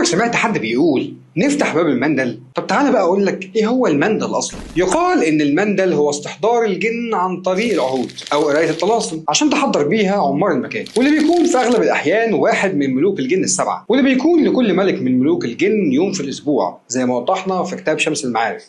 عمرك سمعت حد بيقول نفتح باب المندل؟ طب تعالى بقى اقول لك ايه هو المندل اصلا. يقال ان المندل هو استحضار الجن عن طريق العهود او قرايه الطلاسم عشان تحضر بيها عمار المكان، واللي بيكون في اغلب الاحيان واحد من ملوك الجن السبعه، واللي بيكون لكل ملك من ملوك الجن يوم في الاسبوع زي ما وضحنا في كتاب شمس المعارف.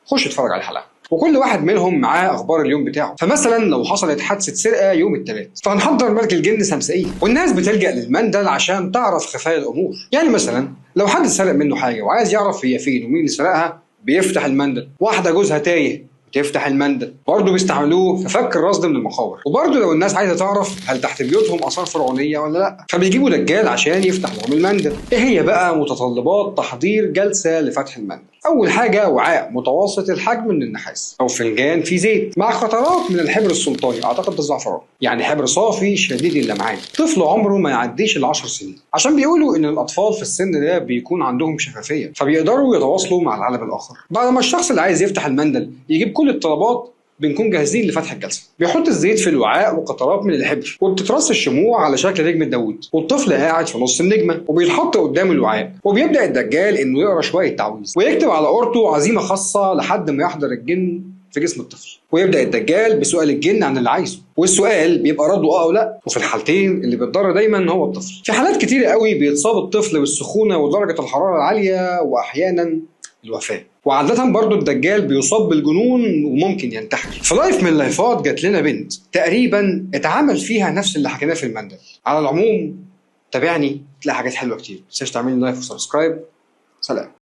خش اتفرج على الحلقه. وكل واحد منهم معاه اخبار اليوم بتاعه. فمثلا لو حصلت حادثه سرقه يوم الثلاث فهنحضر ملك الجن سمسئيل، والناس بتلجأ للمندل عشان تعرف خفايا الامور. يعني مثلا لو حد سرق منه حاجه وعايز يعرف هي فين ومين اللي سرقها بيفتح المندل. واحده جوزها تايه بتفتح المندل، برضه بيستعملوه في فك الرصد من المقابر. وبرضه لو الناس عايزه تعرف هل تحت بيوتهم اثار فرعونيه ولا لا فبيجيبوا دجال عشان يفتح لهم المندل. ايه هي بقى متطلبات تحضير جلسه لفتح المندل؟ اول حاجه وعاء متوسط الحجم من النحاس او فنجان فيه زيت مع قطرات من الحبر السلطاني، اعتقد ده الزعفران، يعني حبر صافي شديد اللمعان. طفل عمره ما يعديش ال10 سنين، عشان بيقولوا ان الاطفال في السن ده بيكون عندهم شفافيه فبيقدروا يتواصلوا مع العالم الاخر. بعد ما الشخص اللي عايز يفتح المندل يجيب كل الطلبات بنكون جاهزين لفتح الجلسه. بيحط الزيت في الوعاء وقطرات من الحبر، وبتترص الشموع على شكل نجمه داوود، والطفل قاعد في نص النجمه وبيتحط قدام الوعاء، وبيبدا الدجال انه يقرا شويه تعويذ ويكتب على قورته عزيمه خاصه لحد ما يحضر الجن في جسم الطفل. ويبدا الدجال بسؤال الجن عن اللي عايزه، والسؤال بيبقى رده او لا، وفي الحالتين اللي بيتضرر دايما هو الطفل. في حالات كتيره قوي بيتصاب الطفل بالسخونه ودرجه الحراره العاليه واحيانا الوفاه. وعادة برضو الدجال بيصاب بالجنون وممكن ينتحر. في لايف من اللايفات جات لنا بنت تقريبا اتعمل فيها نفس اللي حكيناه في المندل. على العموم تابعني تلاقي حاجات حلوه كتير. متنساش تعمل لايك وسبسكرايب. سلام.